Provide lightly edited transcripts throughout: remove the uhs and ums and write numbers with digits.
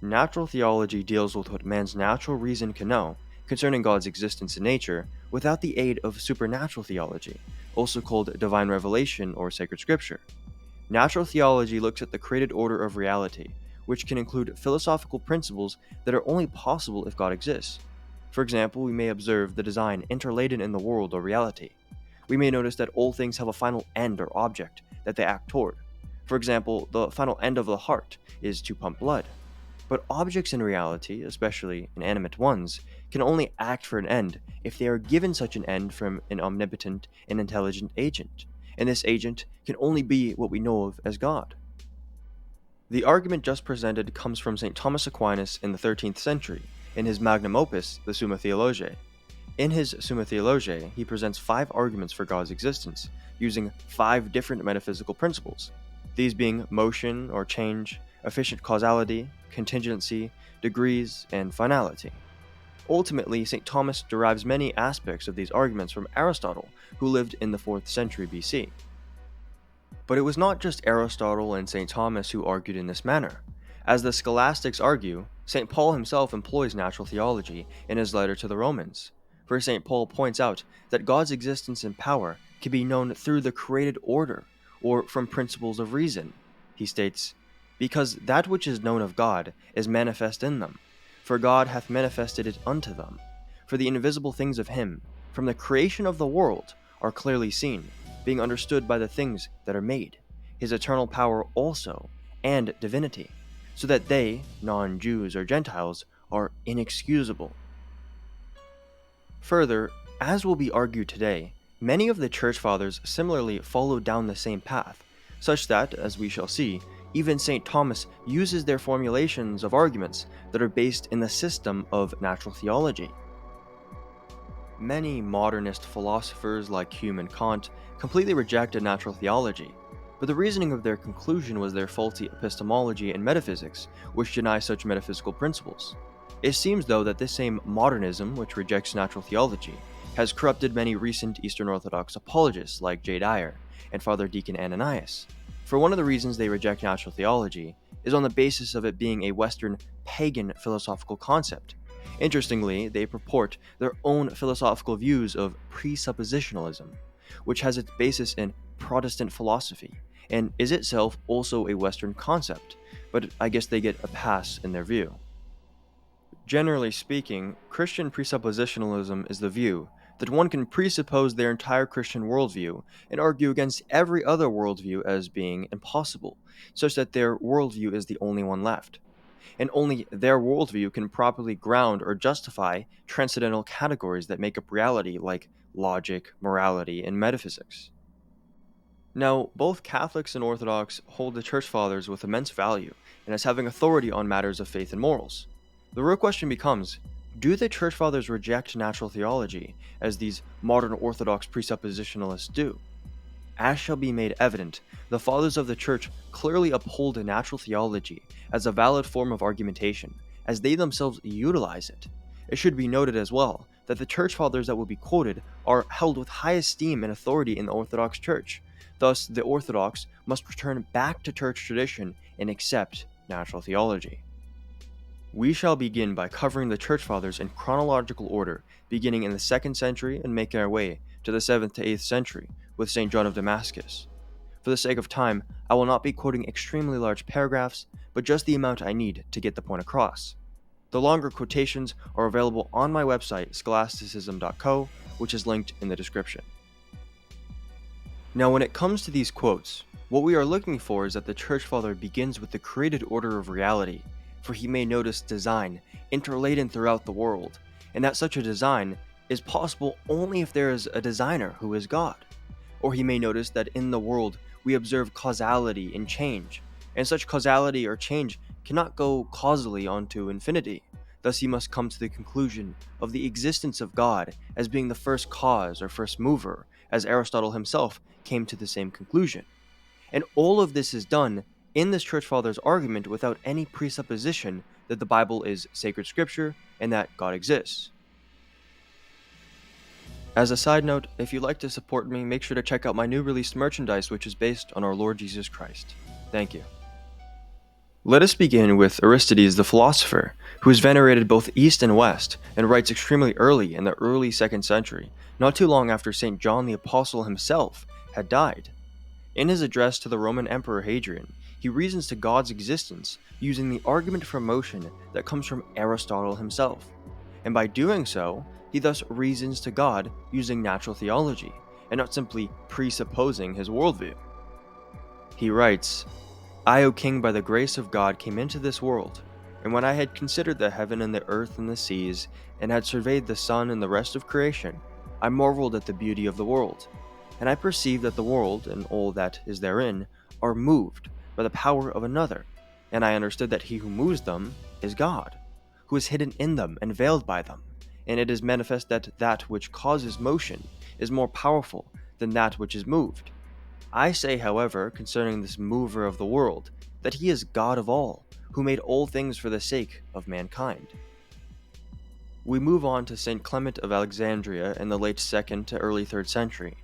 Natural theology deals with what man's natural reason can know concerning God's existence and nature without the aid of supernatural theology, also called divine revelation or sacred scripture. Natural theology looks at the created order of reality, which can include philosophical principles that are only possible if God exists. For example, we may observe the design interladen in the world or reality. We may notice that all things have a final end or object that they act toward. For example, the final end of the heart is to pump blood. But objects in reality, especially inanimate ones, can only act for an end if they are given such an end from an omnipotent and intelligent agent, and this agent can only be what we know of as God. The argument just presented comes from St. Thomas Aquinas in the 13th century, in his magnum opus, the Summa Theologiae. In his Summa Theologiae, he presents 5 arguments for God's existence, using 5 different metaphysical principles, these being motion or change, efficient causality, contingency, degrees, and finality. Ultimately, St. Thomas derives many aspects of these arguments from Aristotle, who lived in the 4th century BC. But it was not just Aristotle and St. Thomas who argued in this manner. As the scholastics argue, St. Paul himself employs natural theology in his letter to the Romans, for St. Paul points out that God's existence and power can be known through the created order, or from principles of reason. He states, "Because that which is known of God is manifest in them, for God hath manifested it unto them. For the invisible things of him, from the creation of the world, are clearly seen, being understood by the things that are made, his eternal power also, and divinity, so that they, non-Jews or Gentiles, are inexcusable." Further, as will be argued today, many of the Church Fathers similarly followed down the same path, such that, as we shall see, even St. Thomas uses their formulations of arguments that are based in the system of natural theology. Many modernist philosophers like Hume and Kant completely rejected natural theology, but the reasoning of their conclusion was their faulty epistemology and metaphysics, which deny such metaphysical principles. It seems, though, that this same modernism, which rejects natural theology, has corrupted many recent Eastern Orthodox apologists like J. Dyer and Father Deacon Ananias. For one of the reasons they reject natural theology is on the basis of it being a Western pagan philosophical concept. Interestingly, they purport their own philosophical views of presuppositionalism, which has its basis in Protestant philosophy, and is itself also a Western concept, but I guess they get a pass in their view. Generally speaking, Christian presuppositionalism is the view that one can presuppose their entire Christian worldview and argue against every other worldview as being impossible, such that their worldview is the only one left. And only their worldview can properly ground or justify transcendental categories that make up reality, like logic, morality, and metaphysics. Now, both Catholics and Orthodox hold the Church Fathers with immense value and as having authority on matters of faith and morals. The real question becomes, do the Church Fathers reject natural theology, as these modern Orthodox presuppositionalists do? As shall be made evident, the Fathers of the Church clearly uphold natural theology as a valid form of argumentation, as they themselves utilize it. It should be noted as well that the Church Fathers that will be quoted are held with high esteem and authority in the Orthodox Church. Thus, the Orthodox must return back to Church tradition and accept natural theology. We shall begin by covering the Church Fathers in chronological order, beginning in the 2nd century and making our way to the 7th to 8th century with St. John of Damascus. For the sake of time, I will not be quoting extremely large paragraphs, but just the amount I need to get the point across. The longer quotations are available on my website, scholasticism.co, which is linked in the description. Now, when it comes to these quotes, what we are looking for is that the Church Father begins with the created order of reality, for he may notice design interladen throughout the world, and that such a design is possible only if there is a designer who is God. Or he may notice that in the world we observe causality and change, and such causality or change cannot go causally onto infinity. Thus he must come to the conclusion of the existence of God as being the first cause or first mover, as Aristotle himself came to the same conclusion. And all of this is done in this Church Father's argument without any presupposition that the Bible is sacred scripture and that God exists. As a side note, if you'd like to support me, make sure to check out my new released merchandise, which is based on our Lord Jesus Christ. Thank you. Let us begin with Aristides the philosopher, who is venerated both East and West, and writes extremely early in the early 2nd century, not too long after St. John the Apostle himself had died. In his address to the Roman Emperor Hadrian, he reasons to God's existence using the argument for motion that comes from Aristotle himself, and by doing so, he thus reasons to God using natural theology, and not simply presupposing his worldview. He writes, I, O king, by the grace of God came into this world, and when I had considered the heaven and the earth and the seas, and had surveyed the sun and the rest of creation, I marveled at the beauty of the world. And I perceived that the world, and all that is therein, are moved by the power of another, and I understood that he who moves them is God, who is hidden in them and veiled by them, and it is manifest that that which causes motion is more powerful than that which is moved. I say, however, concerning this mover of the world, that he is God of all, who made all things for the sake of mankind. We move on to St. Clement of Alexandria in the late 2nd to early 3rd century.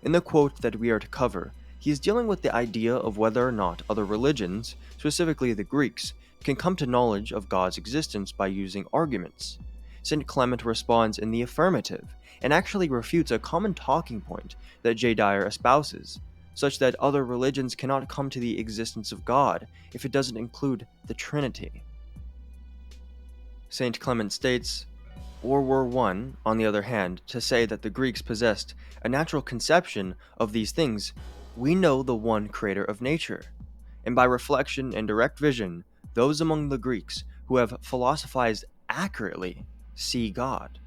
In the quote that we are to cover, he is dealing with the idea of whether or not other religions, specifically the Greeks, can come to knowledge of God's existence by using arguments. St. Clement responds in the affirmative, and actually refutes a common talking point that J. Dyer espouses, such that other religions cannot come to the existence of God if it doesn't include the Trinity. St. Clement states, or were one, on the other hand, to say that the Greeks possessed a natural conception of these things, we know the one creator of nature, and by reflection and direct vision, those among the Greeks who have philosophized accurately see God.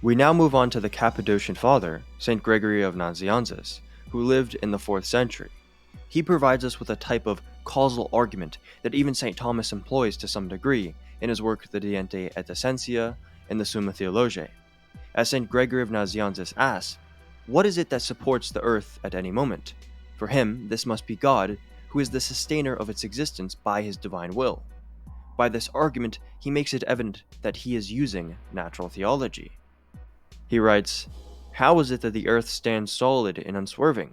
We now move on to the Cappadocian father, St. Gregory of Nazianzus, who lived in the 4th century. He provides us with a type of causal argument that even St. Thomas employs to some degree in his work De Diente et Essentia and the Summa Theologiae. As St. Gregory of Nazianzus asks, what is it that supports the earth at any moment? For him, this must be God, who is the sustainer of its existence by his divine will. By this argument, he makes it evident that he is using natural theology. He writes, how is it that the earth stands solid and unswerving?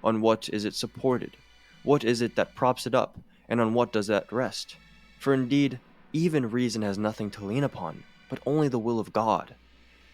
On what is it supported? What is it that props it up, and on what does that rest? For indeed, even reason has nothing to lean upon, but only the will of God.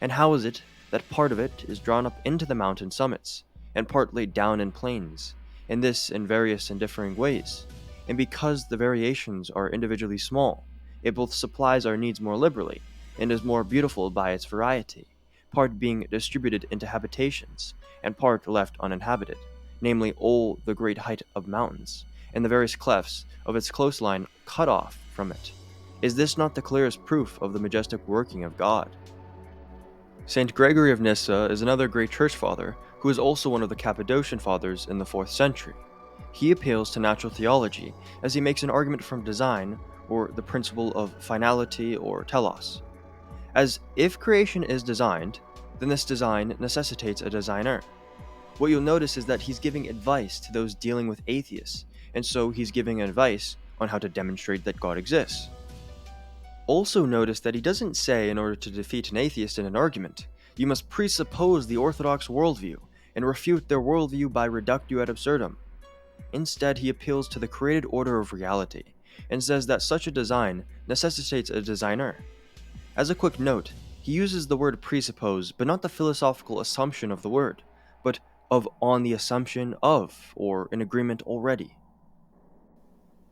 And how is it that part of it is drawn up into the mountain summits, and part laid down in plains, and this in various and differing ways? And because the variations are individually small, it both supplies our needs more liberally, and is more beautiful by its variety, part being distributed into habitations, and part left uninhabited, namely all the great height of mountains, and the various clefts of its coastline cut off from it. Is this not the clearest proof of the majestic working of God? St. Gregory of Nyssa is another great church father who is also one of the Cappadocian fathers in the 4th century. He appeals to natural theology as he makes an argument from design, or the principle of finality or telos. As if creation is designed, then this design necessitates a designer. What you'll notice is that he's giving advice to those dealing with atheists, and so he's giving advice on how to demonstrate that God exists. Also notice that he doesn't say in order to defeat an atheist in an argument, you must presuppose the orthodox worldview and refute their worldview by reductio ad absurdum. Instead, he appeals to the created order of reality and says that such a design necessitates a designer. As a quick note, he uses the word presuppose, but not the philosophical assumption of the word, but of on the assumption of, or in agreement already.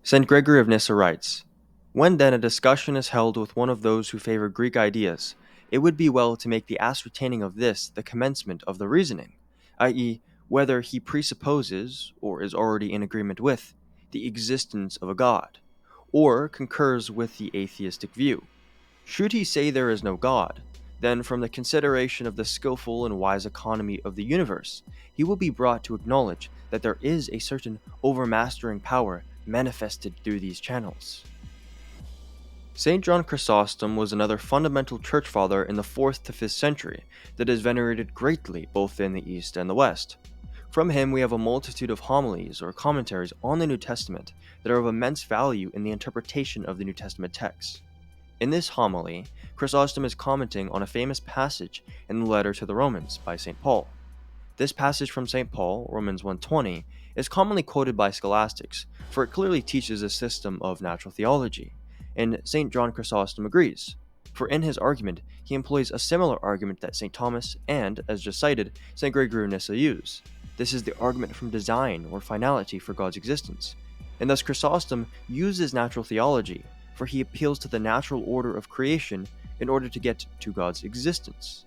St. Gregory of Nyssa writes, when then a discussion is held with one of those who favor Greek ideas, it would be well to make the ascertaining of this the commencement of the reasoning, i.e., whether he presupposes, or is already in agreement with, the existence of a God, or concurs with the atheistic view. Should he say there is no God, then from the consideration of the skillful and wise economy of the universe, he will be brought to acknowledge that there is a certain overmastering power manifested through these channels. St. John Chrysostom was another fundamental church father in the 4th to 5th century that is venerated greatly both in the East and the West. From him we have a multitude of homilies or commentaries on the New Testament that are of immense value in the interpretation of the New Testament texts. In this homily, Chrysostom is commenting on a famous passage in the letter to the Romans by St. Paul. This passage from St. Paul, Romans 1:20, is commonly quoted by scholastics, for it clearly teaches a system of natural theology, and St. John Chrysostom agrees, for in his argument he employs a similar argument that St. Thomas and, as just cited, St. Gregory of Nyssa use. This is the argument from design or finality for God's existence, and thus Chrysostom uses natural theology, for he appeals to the natural order of creation in order to get to God's existence.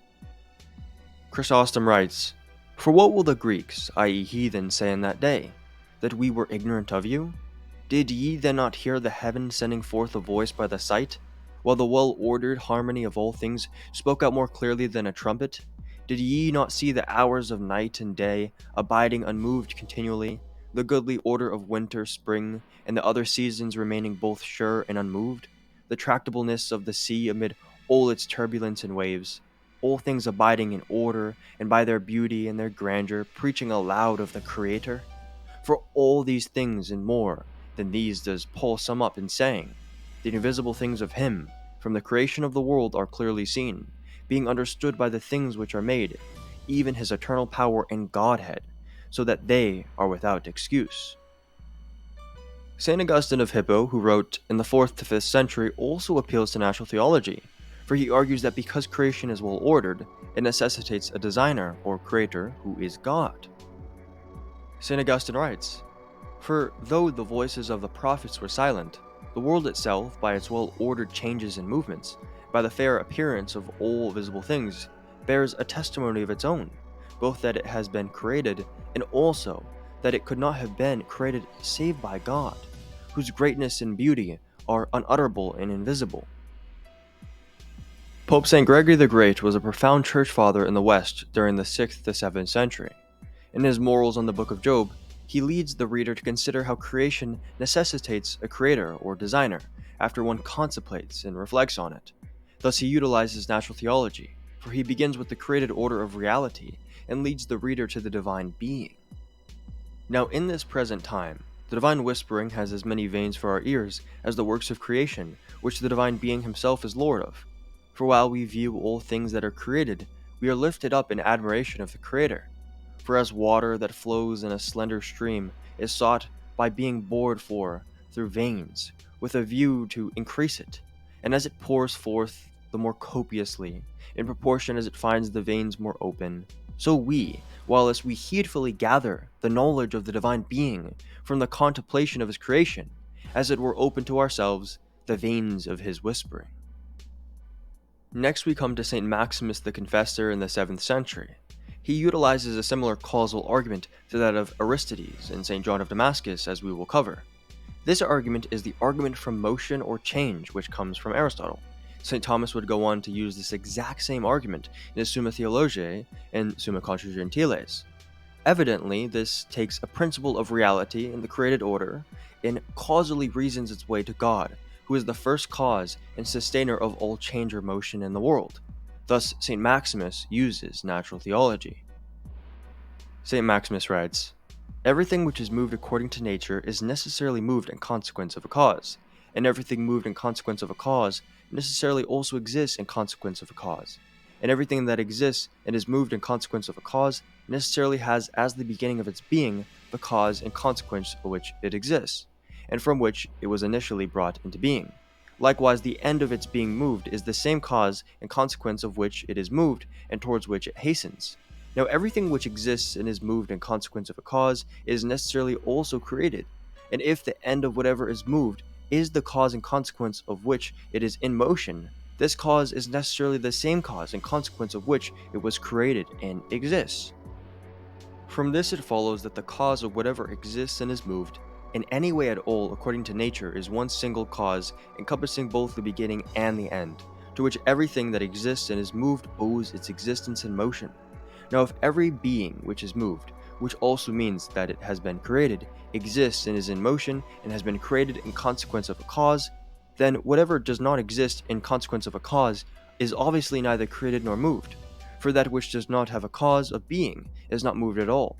Chrysostom writes, "For what will the Greeks, i.e. heathen, say in that day? That we were ignorant of you? Did ye then not hear the heaven sending forth a voice by the sight, while the well-ordered harmony of all things spoke out more clearly than a trumpet? Did ye not see the hours of night and day abiding unmoved continually, the goodly order of winter, spring, and the other seasons remaining both sure and unmoved, the tractableness of the sea amid all its turbulence and waves, all things abiding in order, and by their beauty and their grandeur preaching aloud of the Creator? For all these things and more than these does Paul sum up in saying, the invisible things of Him, from the creation of the world, are clearly seen, being understood by the things which are made, even His eternal power and Godhead, so that they are without excuse." St. Augustine of Hippo, who wrote in the 4th to 5th century, also appeals to natural theology, for he argues that because creation is well ordered, it necessitates a designer or creator who is God. St. Augustine writes, "For though the voices of the prophets were silent, the world itself, by its well-ordered changes and movements, by the fair appearance of all visible things, bears a testimony of its own, both that it has been created, and also that it could not have been created save by God, whose greatness and beauty are unutterable and invisible." Pope St. Gregory the Great was a profound church father in the West during the 6th to 7th century. In his Morals on the Book of Job, he leads the reader to consider how creation necessitates a creator or designer after one contemplates and reflects on it. Thus he utilizes natural theology, for he begins with the created order of reality and leads the reader to the divine being. Now in this present time, the divine whispering has as many veins for our ears as the works of creation, which the divine being himself is Lord of. For while we view all things that are created, we are lifted up in admiration of the Creator. For as water that flows in a slender stream is sought by being bored for through veins, with a view to increase it, and as it pours forth the more copiously, in proportion as it finds the veins more open, so we, whilst we heedfully gather the knowledge of the divine being from the contemplation of his creation, as it were open to ourselves the veins of his whispering. Next we come to St. Maximus the Confessor in the 7th century. He utilizes a similar causal argument to that of Aristides and St. John of Damascus, as we will cover. This argument is the argument from motion or change which comes from Aristotle. St. Thomas would go on to use this exact same argument in his Summa Theologiae and Summa Contra Gentiles. Evidently, this takes a principle of reality in the created order and causally reasons its way to God, who is the first cause and sustainer of all change or motion in the world. Thus, St. Maximus uses natural theology. St. Maximus writes, "Everything which is moved according to nature is necessarily moved in consequence of a cause, and everything moved in consequence of a cause necessarily also exists in consequence of a cause, and everything that exists and is moved in consequence of a cause necessarily has as the beginning of its being the cause and consequence of which it exists, and from which it was initially brought into being. Likewise, the end of its being moved is the same cause and consequence of which it is moved and towards which it hastens. Now everything which exists and is moved in consequence of a cause is necessarily also created, and if the end of whatever is moved is the cause and consequence of which it is in motion, this cause is necessarily the same cause and consequence of which it was created and exists. From this it follows that the cause of whatever exists and is moved in any way at all according to nature is one single cause encompassing both the beginning and the end, to which everything that exists and is moved owes its existence and motion. Now if every being which is moved, which also means that it has been created, exists and is in motion and has been created in consequence of a cause, then whatever does not exist in consequence of a cause is obviously neither created nor moved, for that which does not have a cause of being is not moved at all.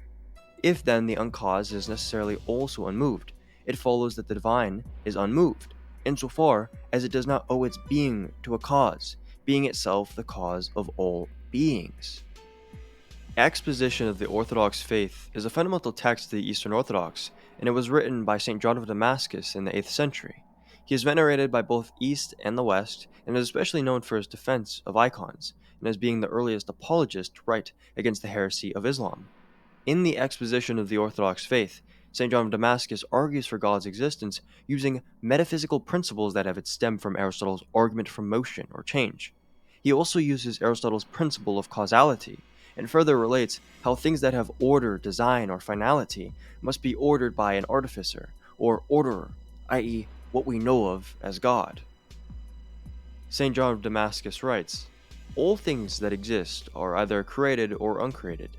If then the uncaused is necessarily also unmoved, it follows that the divine is unmoved, insofar as it does not owe its being to a cause, being itself the cause of all beings." Exposition of the Orthodox Faith is a fundamental text of the Eastern Orthodox, and it was written by St. John of Damascus in the 8th century. He is venerated by both East and the West, and is especially known for his defense of icons, and as being the earliest apologist to write against the heresy of Islam. In the Exposition of the Orthodox Faith, St. John of Damascus argues for God's existence using metaphysical principles that have its stem from Aristotle's argument from motion or change. He also uses Aristotle's principle of causality, and further relates how things that have order, design, or finality must be ordered by an artificer, or orderer, i.e., what we know of as God. St. John of Damascus writes, "All things that exist are either created or uncreated.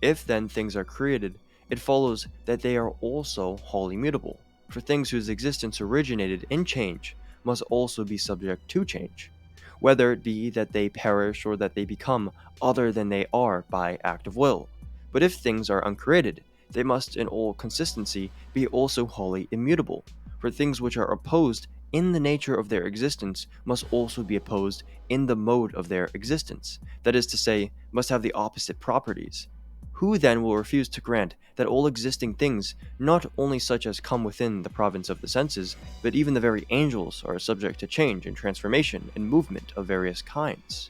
If then things are created, it follows that they are also wholly mutable, for things whose existence originated in change must also be subject to change, whether it be that they perish or that they become other than they are by act of will. But if things are uncreated, they must in all consistency be also wholly immutable, for things which are opposed in the nature of their existence must also be opposed in the mode of their existence, that is to say, must have the opposite properties. Who then will refuse to grant that all existing things, not only such as come within the province of the senses, but even the very angels, are subject to change and transformation and movement of various kinds?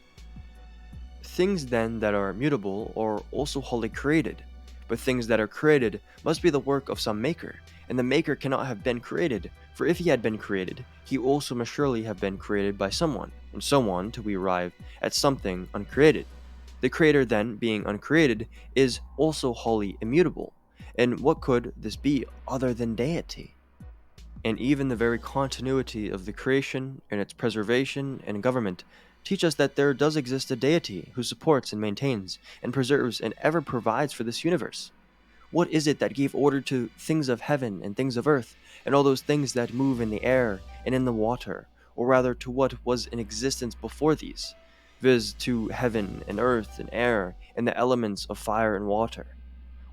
Things then that are mutable are also wholly created, but things that are created must be the work of some maker, and the maker cannot have been created, for if he had been created, he also must surely have been created by someone, and so on till we arrive at something uncreated. The creator then, being uncreated, is also wholly immutable, and what could this be other than deity? And even the very continuity of the creation and its preservation and government teach us that there does exist a deity who supports and maintains and preserves and ever provides for this universe. What is it that gave order to things of heaven and things of earth, and all those things that move in the air and in the water, or rather to what was in existence before these, viz. To heaven and earth and air and the elements of fire and water?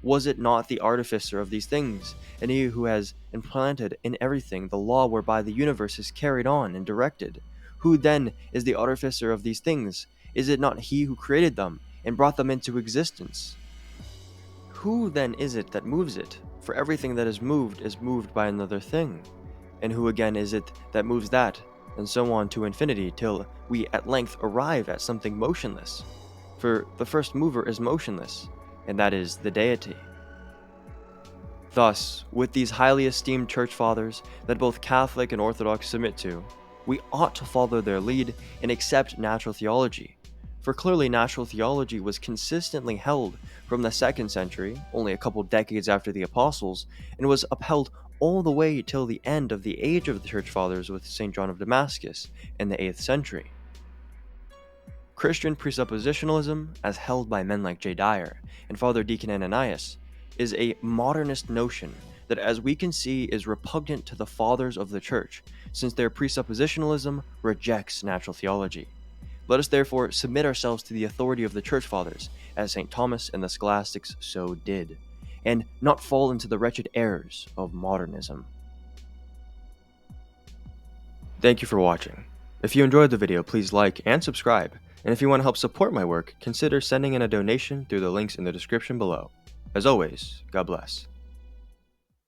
Was it not the artificer of these things, and he who has implanted in everything the law whereby the universe is carried on and directed? Who then is the artificer of these things? Is it not he who created them and brought them into existence? Who then is it that moves it? For everything that is moved by another thing. And who again is it that moves that, and so on to infinity, till we at length arrive at something motionless? For the first mover is motionless, and that is the deity. Thus, with these highly esteemed church fathers that both Catholic and Orthodox submit to, we ought to follow their lead and accept natural theology. For clearly natural theology was consistently held from the 2nd century, only a couple decades after the Apostles, and was upheld all the way till the end of the age of the Church Fathers with St. John of Damascus in the 8th century. Christian presuppositionalism, as held by men like J. Dyer and Father Deacon Ananias, is a modernist notion that, as we can see, is repugnant to the fathers of the Church, since their presuppositionalism rejects natural theology. Let us therefore submit ourselves to the authority of the Church Fathers, as St. Thomas and the Scholastics so did, and not fall into the wretched errors of modernism. Thank you for watching. If you enjoyed the video, please like and subscribe, and if you want to help support my work, consider sending in a donation through the links in the description below. As always, God bless.